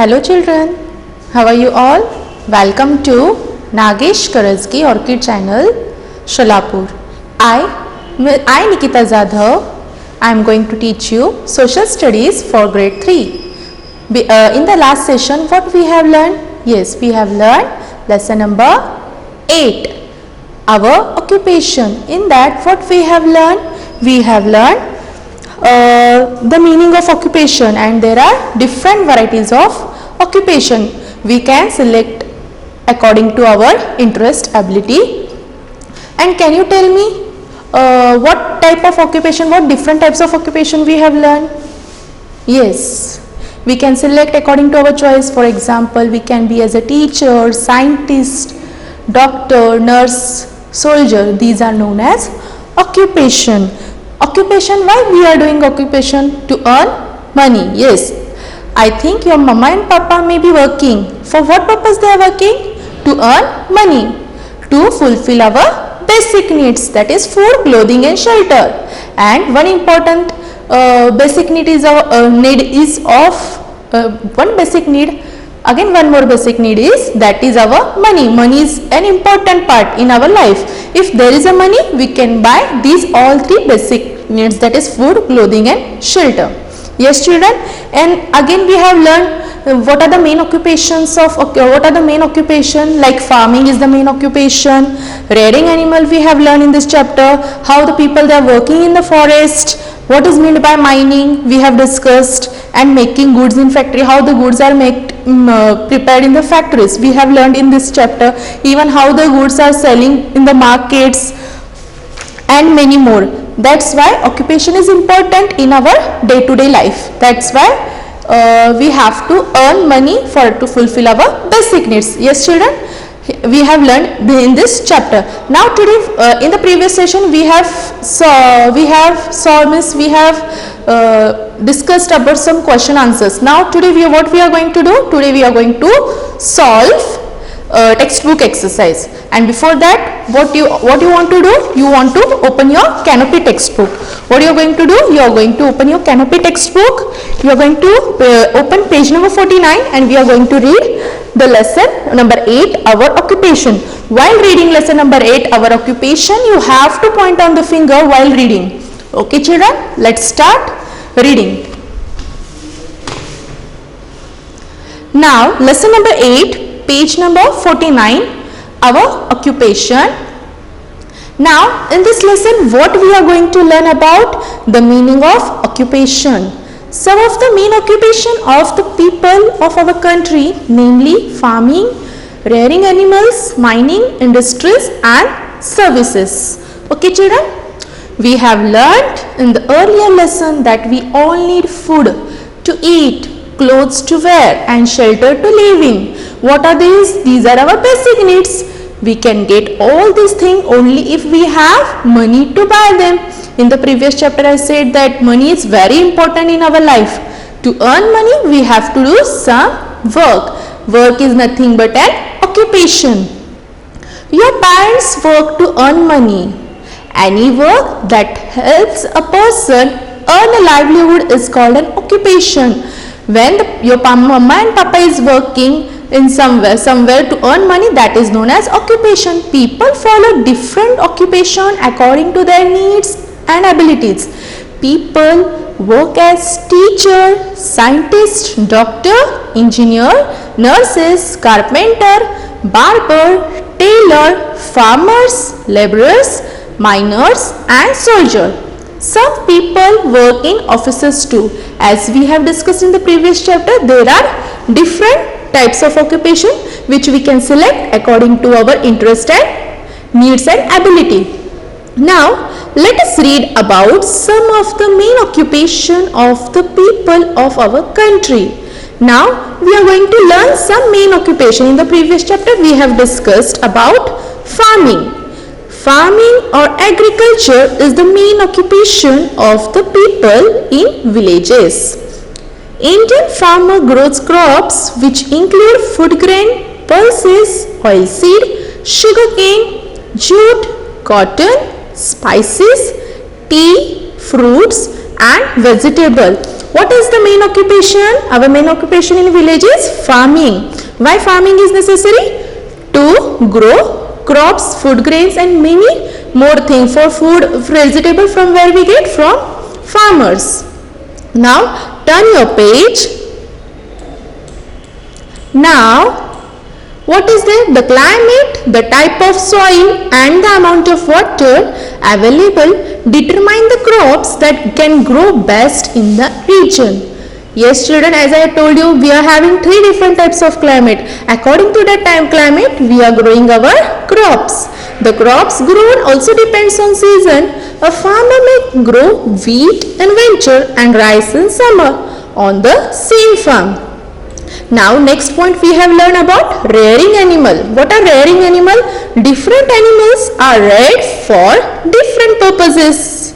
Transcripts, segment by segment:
Hello children, how are you all? Welcome to Nagesh Karajgi Orchid Channel, Sholapur. I Nikita Jadhav, I am going to teach you Social Studies for Grade 3. In the last session, what we have learned? Yes, we have learned lesson number 8, our occupation. In that, what we have learned? We have learned the meaning of occupation, and there are different varieties of occupation. We can select according to our interest, ability. And can you tell me what type of occupation, what different types of occupation we have learned? Yes, we can select according to our choice. For example, we can be as a teacher, scientist, doctor, nurse, soldier. These are known as occupation. Occupation, why we are doing occupation? To earn money. Yes, I think your mama and papa may be working. For what purpose they are working? To earn money, to fulfill our basic needs, that is food, clothing and shelter. And one important basic need is one basic need. Again, one more basic need is, that is our money. Money is an important part in our life. If there is a money, we can buy these all three basic needs, that is food, clothing and shelter. Yes children, and again we have learned what are the main occupations of, like farming is the main occupation, rearing animal we have learned in this chapter, how the people they are working in the forest, what is meant by mining we have discussed, and making goods in factory, how the goods are prepared in the factories we have learned in this chapter, even how the goods are selling in the markets and many more. That's why occupation is important in our day-to-day life. That's why we have to earn money to fulfill our basic needs. Yes children, we have learned in this chapter. Now today in the previous session we have discussed about some question answers. Now today what we are going to do? Today we are going to solve textbook exercise. And before that, what you want to do? You want to open your Canopy textbook. What you are going to do? You are going to open your Canopy textbook. You are going to open page number 49, and we are going to read the lesson number 8, our occupation. While reading lesson number 8, our occupation, you have to point on the finger while reading. Okay children, let's start reading. Now lesson number 8, page number 49, our occupation. Now in this lesson what we are going to learn about? The meaning of occupation. Some of the main occupation of the people of our country, namely farming, rearing animals, mining, industries and services. Okay children, we have learned in the earlier lesson that we all need food to eat, clothes to wear and shelter to live in. What are these? These are our basic needs. We can get all these things only if we have money to buy them. In the previous chapter I said that money is very important in our life. To earn money we have to do some work. Work is nothing but an occupation. Your parents work to earn money. Any work that helps a person earn a livelihood is called an occupation. When your mama and papa is working in somewhere to earn money, that is known as occupation. People follow different occupation according to their needs and abilities. People work as teacher, scientist, doctor, engineer, nurses, carpenter, barber, tailor, farmers, laborers, miners and soldier. Some people work in offices too. As we have discussed in the previous chapter, there are different types of occupation which we can select according to our interest and needs and ability. Now let us read about some of the main occupation of the people of our country. Now we are going to learn some main occupation. In the previous chapter we have discussed about farming. Farming or agriculture is the main occupation of the people in villages. Indian farmer grows crops which include food grain, pulses, oilseed, sugarcane, jute, cotton, spices, tea, fruits and vegetable. What is the main occupation? Our main occupation in village is farming. Why farming is necessary? To grow crops, food grains and many more things for food, vegetable from where we get from farmers. Now turn your page. Now what is there? The climate, the type of soil and the amount of water available determine the crops that can grow best in the region. Yes children, as I told you, we are having 3 different types of climate. According to that time climate, we are growing our crops. The crops grown also depends on season. A farmer may grow wheat in winter and rice in summer on the same farm. Now next point we have learned about rearing animal. What are rearing animal? Different animals are reared for different purposes.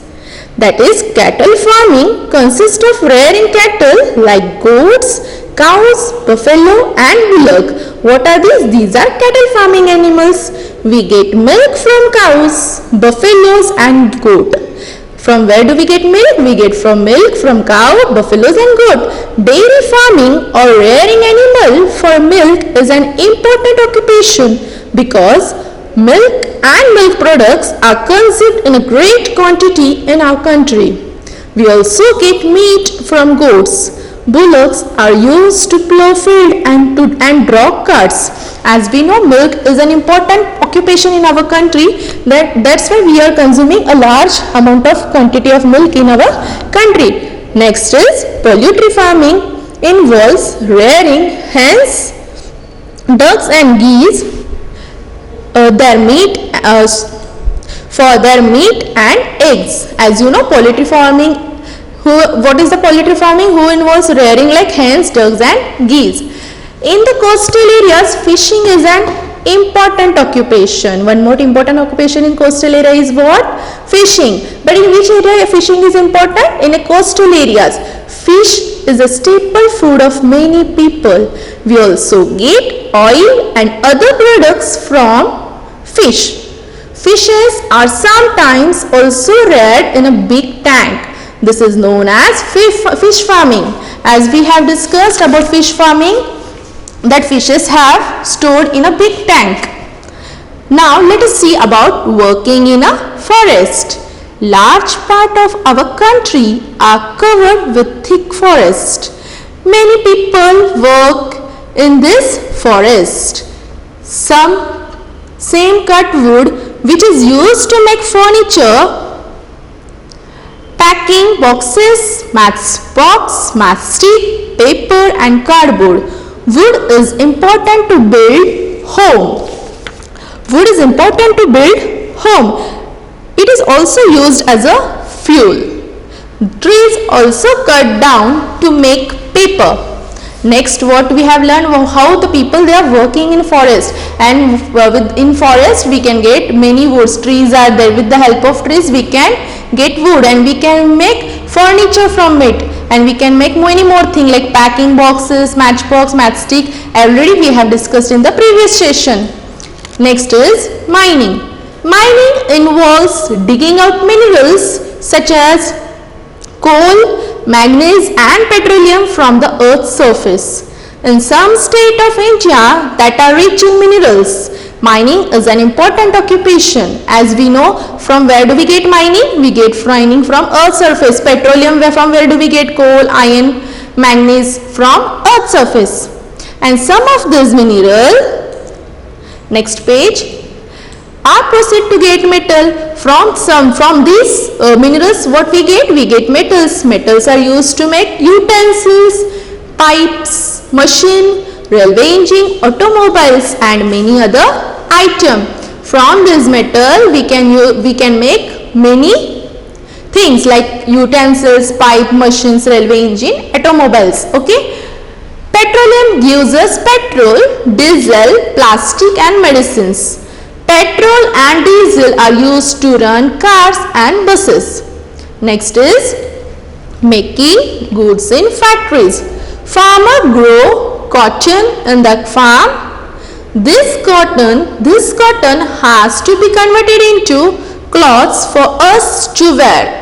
That is, cattle farming consists of rearing cattle like goats, cows, buffalo and bullock. What are these? These are cattle farming animals. We get milk from cows, buffaloes and goat. From where do we get milk? We get from milk from cow, buffaloes and goat. Dairy farming or rearing animal for milk is an important occupation because milk and milk products are consumed in a great quantity in our country. We also get meat from goats. Bullocks are used to plow field and draw carts. As we know, milk is an important occupation in our country. That's why we are consuming a large amount of quantity of milk in our country. Next is poultry farming. Involves rearing hens, ducks and geese for their meat and eggs. As you know, poultry farming. What is the poultry farming? Who involves rearing like hens, ducks and geese. In the coastal areas, fishing is an important occupation. One more important occupation in coastal area is what? Fishing. But in which area fishing is important? In a coastal areas. Fish is a staple food of many people. We also get oil and other products from fish. Fishes are sometimes also reared in a big tank. This is known as fish farming. As we have discussed about fish farming, that fishes have stored in a big tank. Now let us see about working in a forest. Large part of our country are covered with thick forest. Many people work in this forest. Some cut wood which is used to make furniture, packing boxes, matchbox, matchstick, paper and cardboard. Wood is important to build home. Wood is important to build home. It is also used as a fuel. Trees also cut down to make paper. Next, what we have learned, how the people they are working in forest, and in forest we can get many woods. Trees are there. With the help of trees we can get wood and we can make furniture from it, and we can make many more things like packing boxes, matchbox, matchstick. Already we have discussed in the previous session. Next is mining. Mining involves digging out minerals such as coal, manganese and petroleum from the earth's surface. In some states of India that are rich in minerals, mining is an important occupation. As we know, from where do we get mining? We get mining from earth's surface. Petroleum, from where do we get? Coal, iron, manganese from earth's surface. And some of these minerals, next page, are proceed to get metal. From these minerals, what we get? We get metals. Metals are used to make utensils, pipes, machine, railway engine, automobiles and many other items. From this metal we can make many things like utensils, pipe, machines, railway engine, automobiles. Okay. Petroleum gives us petrol, diesel, plastic and medicines. Petrol and diesel are used to run cars and buses. Next is making goods in factories. Farmer grow cotton in the farm. This cotton has to be converted into cloths for us to wear.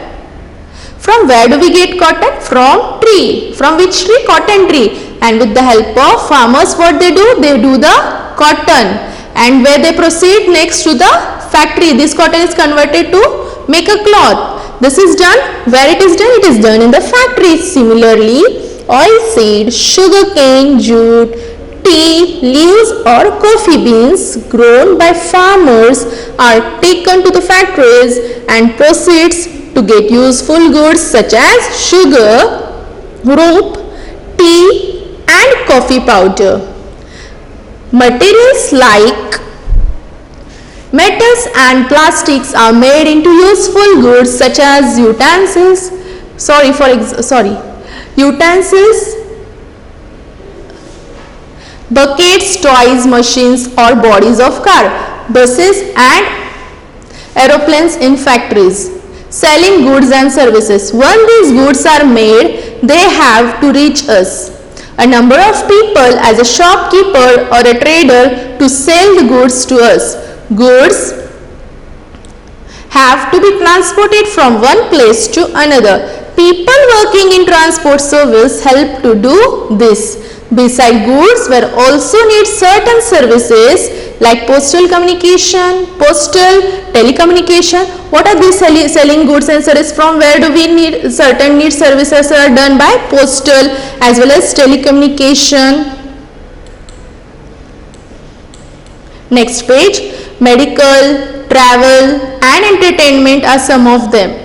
From where do we get cotton? From tree. From which tree? Cotton tree. And with the help of farmers, what they do? They do the cotton. And where they proceed? Next to the factory. This cotton is converted to make a cloth. This is done. Where it is done? It is done in the factory. Similarly, oilseed, sugarcane, jute, tea, leaves or coffee beans grown by farmers are taken to the factories and proceeds to get useful goods such as sugar, rope, tea and coffee powder. Materials like metals and plastics are made into useful goods such as utensils, buckets, toys, machines or bodies of car, buses and aeroplanes in factories. Selling goods and services. When these goods are made, they have to reach us. A number of people as a shopkeeper or a trader to sell the goods to us. Goods have to be transported from one place to another. People working in transport service help to do this. Beside goods, we also need certain services like postal communication, postal telecommunication. What are these selling goods and services? From where do we need certain need services are done by postal as well as telecommunication. Next page, medical, travel and entertainment are some of them.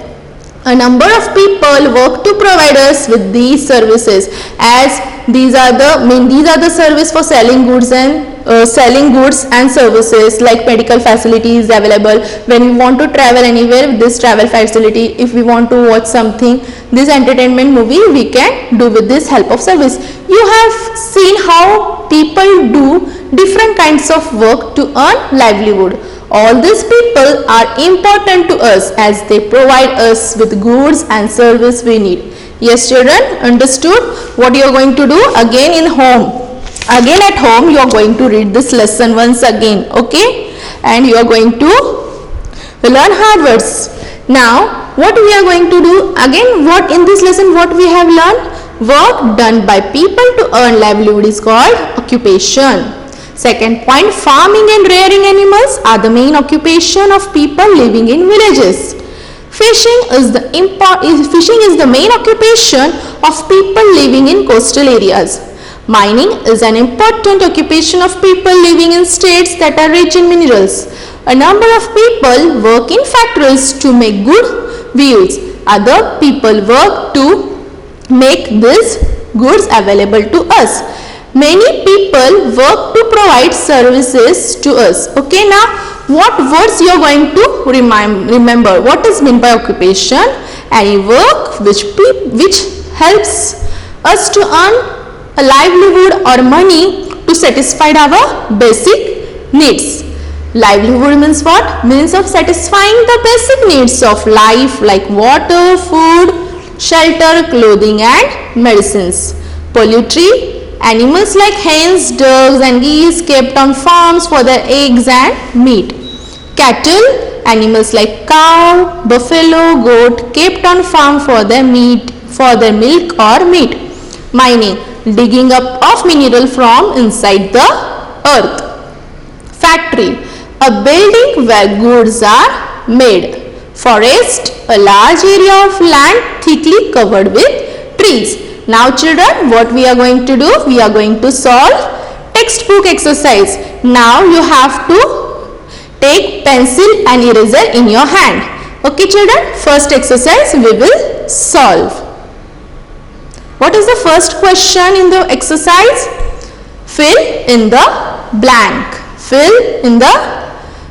A number of people work to provide us with these services, as these are the service for selling goods and services like medical facilities available. When we want to travel anywhere with this travel facility, if we want to watch something, this entertainment movie we can do with this help of service. You have seen how people do different kinds of work to earn livelihood. All these people are important to us as they provide us with goods and service we need. Yes, children, understood what you are going to do? Again in home. Again at home you are going to read this lesson once again, okay? And you are going to learn hard words. Now, what we are going to do? Again, what in this lesson what we have learned? Work done by people to earn livelihood is called occupation. Second point, farming and rearing animals are the main occupation of people living in villages. Fishing is the main occupation of people living in coastal areas. Mining is an important occupation of people living in states that are rich in minerals. A number of people work in factories to make good wheels. Other people work to make these goods available to us. Many people work to provide services to us. Okay, now what words you are going to remember? What is meant by occupation? Any work which helps us to earn a livelihood or money to satisfy our basic needs. Livelihood means what? Means of satisfying the basic needs of life like water, food, shelter, clothing and medicines. Poultry, animals like hens, ducks and geese kept on farms for their eggs and meat. Cattle, animals like cow, buffalo, goat kept on farm for their meat, for their milk or meat. Mining, digging up of mineral from inside the earth. Factory, a building where goods are made. Forest, a large area of land thickly covered with trees. Now children, what we are going to do? We are going to solve textbook exercise. Now you have to take pencil and eraser in your hand. Okay children, first exercise we will solve. What is the first question in the exercise? Fill in the blank. Fill in the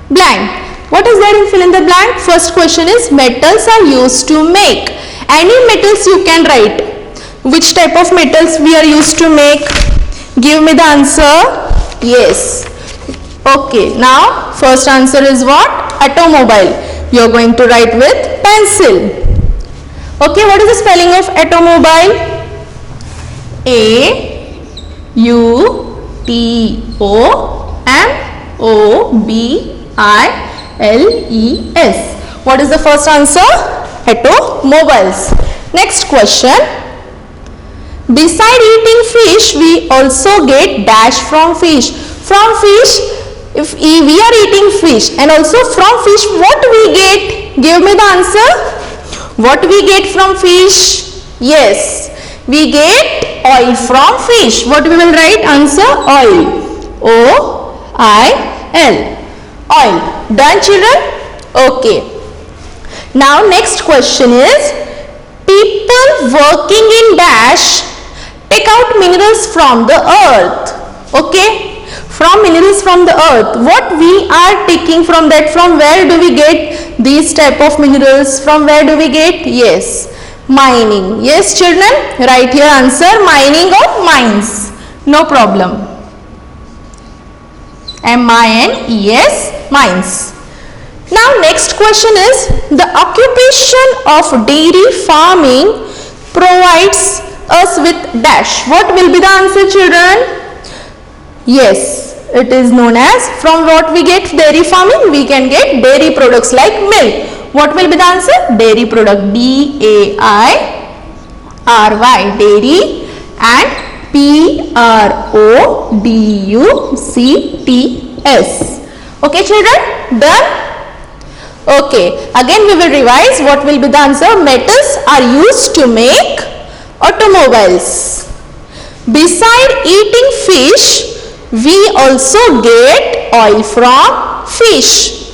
blank. What is there in fill in the blank? First question is metals are used to make. Any metals you can write. Which type of metals we are used to make? Give me the answer. Yes. Okay. Now first answer is what? Automobile. You are going to write with pencil. Okay. What is the spelling of automobile? A-U-T-O-M-O-B-I-L-E-S. What is the first answer? Automobiles. Next question. Beside eating fish, we also get dash from fish. From fish, if we are eating fish, and also from fish, what we get? Give me the answer. What we get from fish? Yes, we get oil from fish. What we will write? Answer oil. O-I-L. Oil. Done, children? Okay. Now next question is, people working in dash take out minerals from the earth. Okay, from minerals from the earth. What we are taking from that? From where do we get these type of minerals? From where do we get? Yes, mining. Yes, children, write here answer, mining of mines. No problem. M-I-N-E-S, mines. Now next question is, the occupation of dairy farming provides us with dash. What will be the answer, children? Yes, it is known as, from what we get dairy farming, we can get dairy products like milk. What will be the answer? Dairy product. D-A-I-R-Y, dairy, and P-R-O-D-U-C-T-S. Okay, children, done? Okay, again we will revise. What will be the answer? Metals are used to make automobiles. Beside eating fish, we also get oil from fish.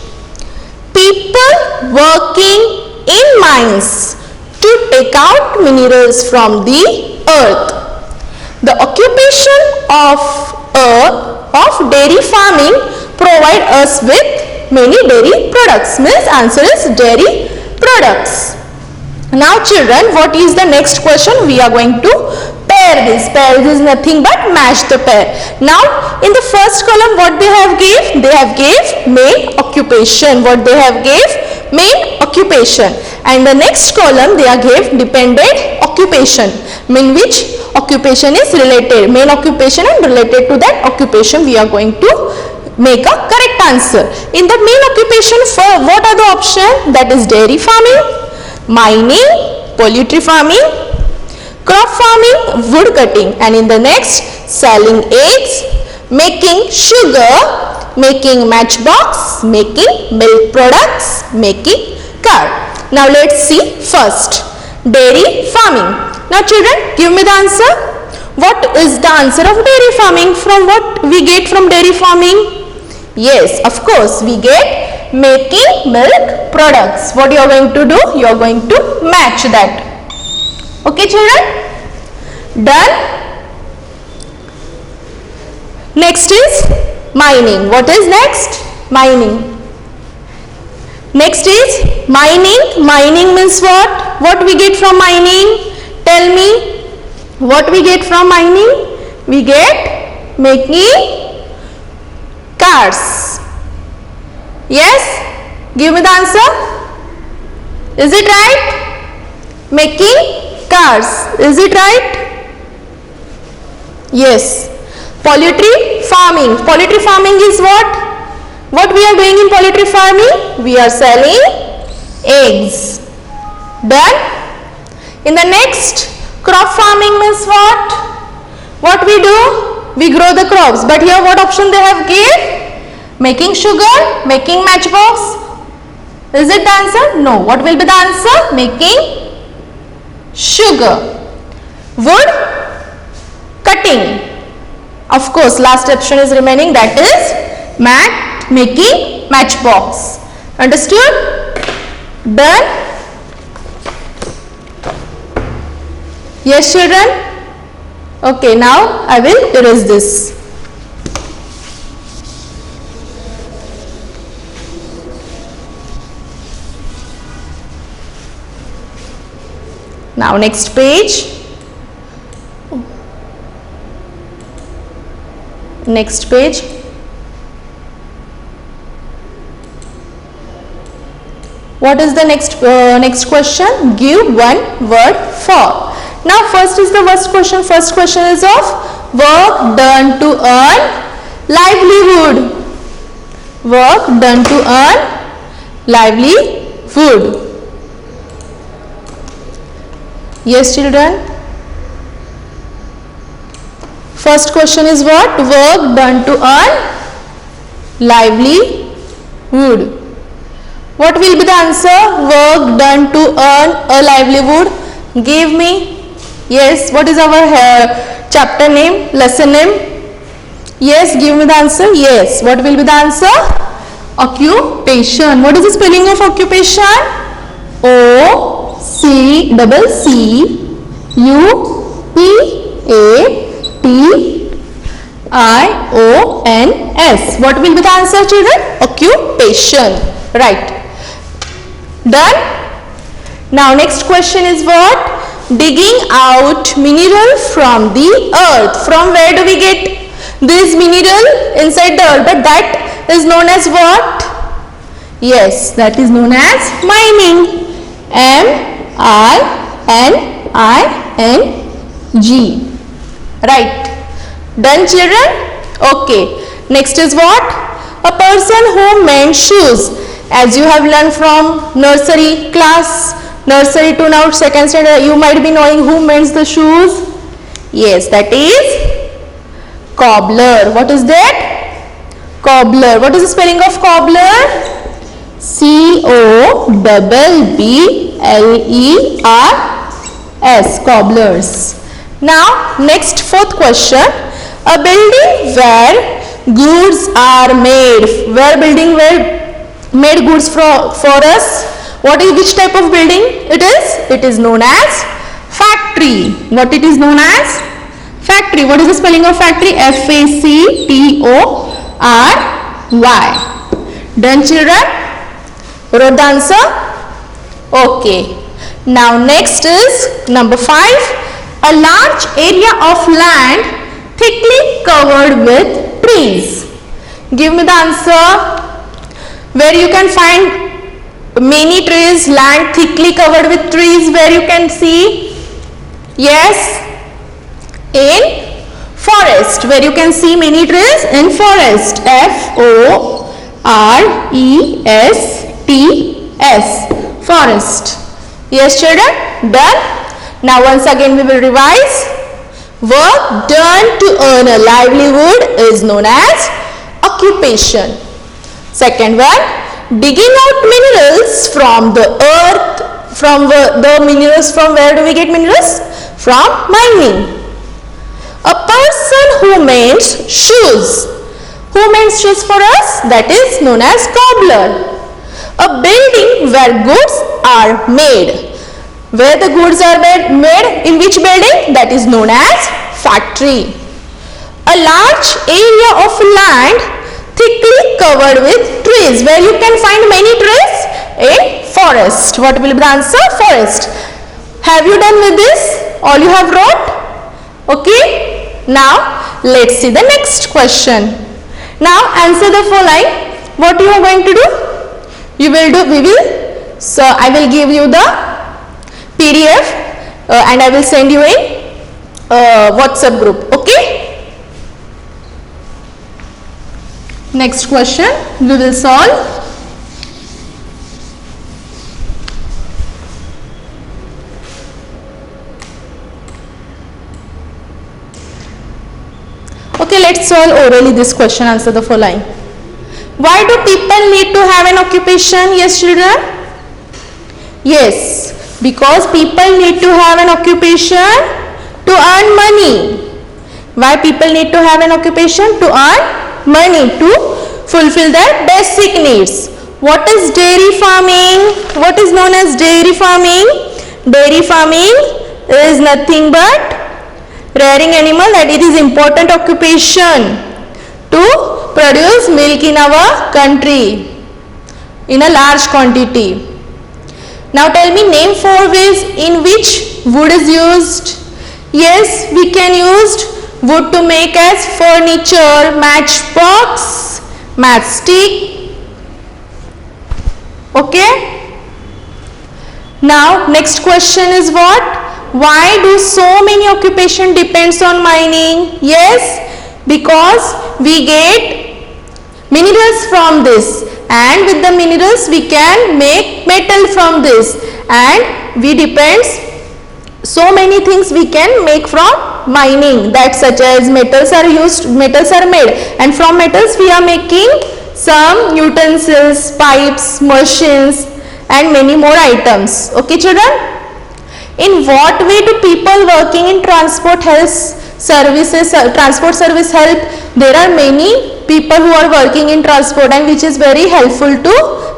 People working in mines to take out minerals from the earth. The occupation of dairy farming provide us with many dairy products. Means answer is dairy products. Now children, what is the next question? We are going to pair this. Pair is nothing but match the pair. Now in the first column, what they have gave? They have gave main occupation. What they have gave? Main occupation. And the next column they are gave dependent occupation. Mean which occupation is related? Main occupation, and related to that occupation we are going to make a correct answer. In the main occupation, for what are the options? That is dairy farming, mining, poultry farming, crop farming, wood cutting, and in the next, selling eggs, making sugar, making matchbox, making milk products, making car. Now let's see first, dairy farming. Now children, give me the answer. What is the answer of dairy farming? From what we get from dairy farming? Yes, of course, we get making milk products. What you are going to do? You are going to match that. Okay, children? Done? Next is mining. What is next? Mining. Next is mining. Mining means what? What we get from mining? Tell me. What we get from mining? We get making cars. Yes? Give me the answer. Is it right? Making cars. Is it right? Yes. Poultry farming. Poultry farming is what? What we are doing in poultry farming? We are selling eggs. Done? In the next, crop farming means what? What we do? We grow the crops. But here what option they have given? Making sugar, making matchbox. Is it the answer? No. What will be the answer? Making sugar. Wood cutting. Of course, last option is remaining, that is making matchbox. Understood? Done? Yes, children? Okay, now I will erase this. Now next page. Next page. What is the next question? Give one word for. Now first is the first question. First question is of work done to earn livelihood. Work done to earn livelihood. Yes, children. First question is what? Work done to earn livelihood. What will be the answer? Work done to earn a livelihood. Give me. Yes, what is our chapter name, lesson name? Yes, give me the answer. Yes, what will be the answer? Occupation. What is the spelling of occupation? O-C-C-U-P-A-T-I-O-N-S. What will be the answer, children? Occupation. Right. Done. Now next question is what? Digging out mineral from the earth. From where do we get this mineral? Inside the earth. But that is known as what? Yes, that is known as mining. M-I-N-I-N-G. Right. Done, children? Okay. Next is what? A person who mends shoes. As you have learned from nursery class, nursery to now second standard, you might be knowing who mends the shoes. Yes, that is cobbler. What is that? Cobbler. What is the spelling of cobbler? C-O-B-B-L-E-R-S. Cobblers. Now, next fourth question. A building where goods are made. Where building where made goods for us? What is which type of building it is? It is known as factory. What it is known as? Factory. What is the spelling of factory? F-A-C-T-O-R-Y. Done, children? Wrote the answer? Okay. Now next is number 5. A large area of land thickly covered with trees. Give me the answer. Where you can find many trees, land thickly covered with trees, where you can see? Yes, in forest, where you can see many trees in forest. F-O-R-E-S-T-S. Forest. Yes, children? Done. Now once again we will revise. Work done to earn a livelihood is known as occupation. Second one, digging out minerals from the earth. From the minerals, from where do we get minerals? From mining. A person who mends shoes. Who mends shoes for us? That is known as cobbler. A building where goods are made. Where the goods are made? In which building? That is known as factory. A large area of land thickly covered with trees. Where you can find many trees? In forest. What will be the answer? Forest. Have you done with this? All you have wrote? Okay. Now let's see the next question. Now answer the following. What you are going to do? You will do. So I will give you the PDF and I will send you a WhatsApp group. Okay. Next question we will solve. Okay, let's solve orally this question. Answer the following. Why do people need to have an occupation? Yes, children? Yes, because people need to have an occupation to earn money. Why people need to have an occupation? To earn money, to fulfill their basic needs. What is dairy farming? What is known as dairy farming? Dairy farming is nothing but rearing animal, that it is important occupation to produce milk in our country in a large quantity. Now tell me, name 4 ways in which wood is used. Yes, we can use wood to make as furniture, matchbox, matchstick. Okay. Now next question is what? Why do so many occupation depends on mining? Yes, because we get minerals from this, and with the minerals we can make metal from this, and we depends so many things we can make from mining, that such as metals are made, and from metals we are making some utensils, pipes, machines and many more items. Okay children? In what way do people working in transport service help? There are many people who are working in transport and which is very helpful to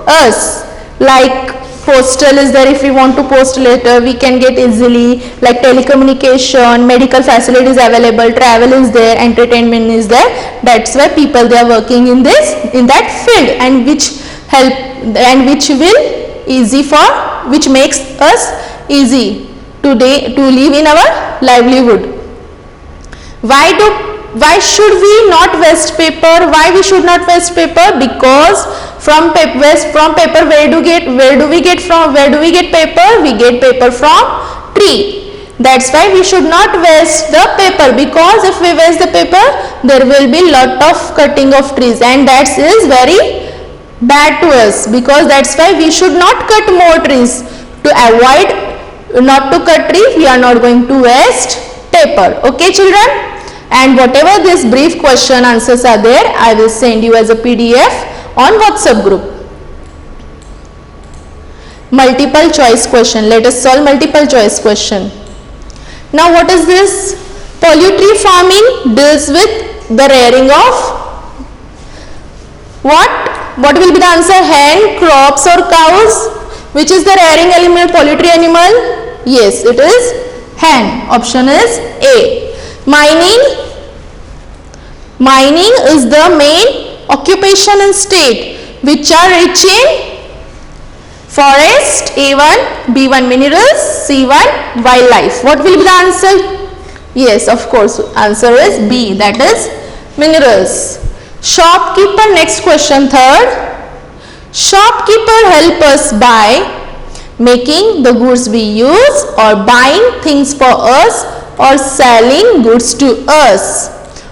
us, like postal is there. If we want to post letter we can get easily, like telecommunication, medical facilities available, travel is there, entertainment is there. That's why people they are working in that field, and which help and which makes us easy today to live in our livelihood. Why should we not waste paper? Why we should not waste paper? Because from paper where do we get paper? We get paper from tree. That's why we should not waste the paper, because if we waste the paper there will be lot of cutting of trees, and that is very bad to us. Because that's why we should not cut more trees. To avoid not to cut trees, we are not going to waste paper. Okay children? And whatever this brief question answers are there, I will send you as a PDF on WhatsApp group. Multiple choice question. Let us solve multiple choice question. Now what is this? Poultry farming deals with the rearing of what? What will be the answer? Hen, crops or cows? Which is the rearing animal, poultry animal? Yes, it is hen. Option is A. Mining is the main occupation in state which are rich in forest, A1, B1 minerals, C1 wildlife. What will be the answer? Yes, of course, answer is B, that is minerals. Shopkeeper, next question, third. Shopkeeper help us by making the goods we use, or buying things for us, or selling goods to us.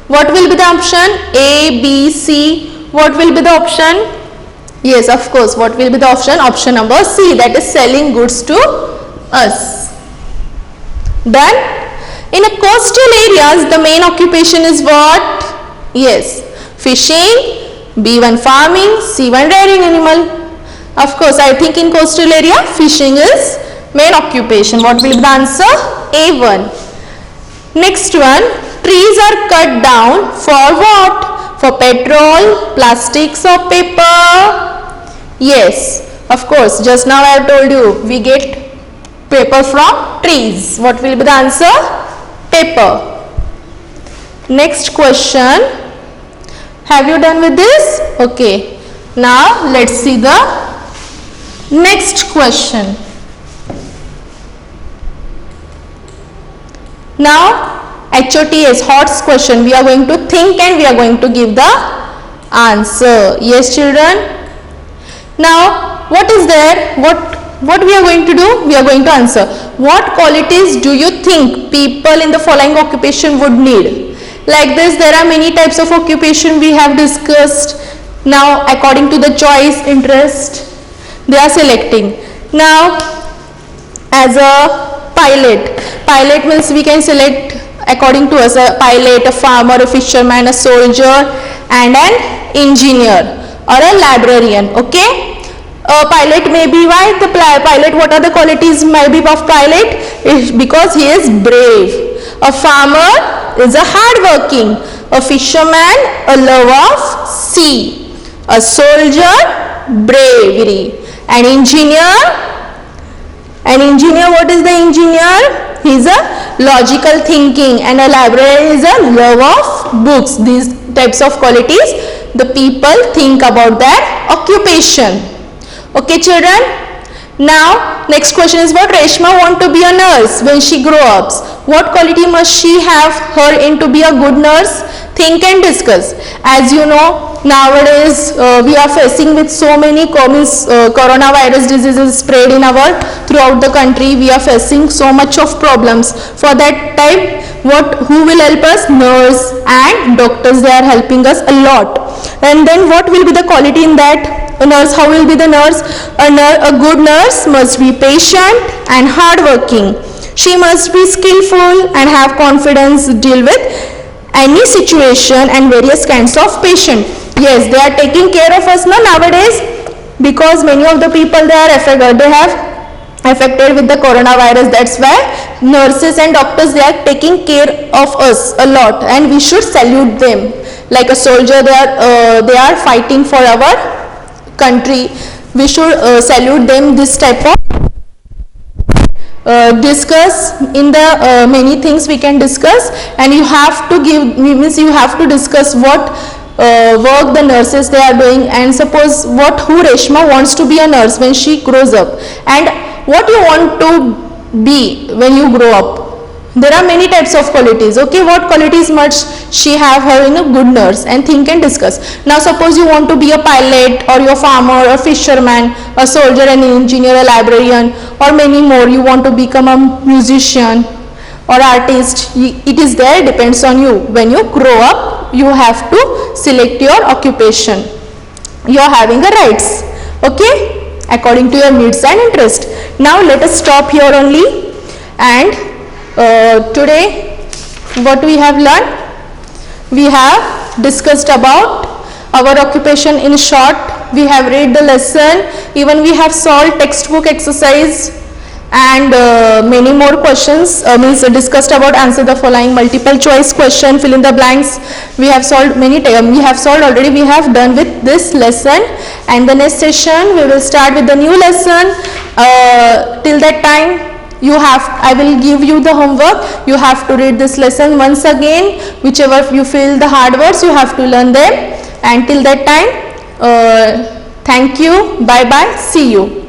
What will be the option? A, B, C. What will be the option? Yes, of course. What will be the option? Option number C, that is selling goods to us. Done. In a coastal areas, the main occupation is what? Yes, fishing, B1 farming, C1 rearing animal. Of course, I think in coastal area, fishing is main occupation. What will be the answer? A1. Next one, trees are cut down for what? For petrol, plastics or paper? Yes, of course, just now I have told you, we get paper from trees. What will be the answer? Paper. Next question. Have you done with this? Okay. Now, let's see the next question. Now, HOTS, HOTS question, we are going to think and we are going to give the answer. Yes children? Now, what is there? What we are going to do? We are going to answer. What qualities do you think people in the following occupation would need? Like this, there are many types of occupation we have discussed. Now, according to the choice, interest, they are selecting. Now, as a pilot means we can select according to us a pilot, a farmer, a fisherman, a soldier and an engineer or a librarian. Okay, a pilot may be, why the pilot, what are the qualities may be of pilot? Is because he is brave. A farmer is a hardworking, a fisherman a love of sea, a soldier bravery, an engineer, what is the engineer? He is a logical thinking, and a librarian is a love of books. These types of qualities the people think about their occupation. Okay children? Now next question is what Reshma want to be a nurse when she grow up. What quality must she have her in to be a good nurse? Think and discuss. As you know, nowadays we are facing with so many coronavirus diseases spread in throughout the country. We are facing so much of problems. For that time, who will help us? Nurse and doctors, they are helping us a lot. And then what will be the quality in that? A nurse, how will be the nurse? A good nurse must be patient and hardworking. She must be skillful and have confidence to deal with any situation and various kinds of patient. Yes, they are taking care of us now nowadays, because many of the people they have affected with the coronavirus. That's why nurses and doctors, they are taking care of us a lot, and we should salute them. Like a soldier, they are fighting for our country. We should salute them. This type of discuss in the many things we can discuss, and you have to give, means you have to discuss what work the nurses they are doing, and suppose who Reshma wants to be a nurse when she grows up, and what you want to be when you grow up. There are many types of qualities. Okay, what qualities must she have having a good nurse, and think and discuss. Now suppose you want to be a pilot, or your farmer, a fisherman, a soldier, an engineer, a librarian, or many more. You want to become a musician or artist. It is there, depends on you. When you grow up, you have to select your occupation. You are having a rights, okay, according to your needs and interest. Now let us stop here only, and today what we have learned, we have discussed about our occupation in short. We have read the lesson, even we have solved textbook exercise, and many more questions, means discussed about answer the following multiple choice question, fill in the blanks. We have solved many we have solved already. We have done with this lesson, and the next session we will start with the new lesson. Till that time, I will give you the homework. You have to read this lesson once again. Whichever you feel the hard words, you have to learn them. And till that time, thank you. Bye bye. See you.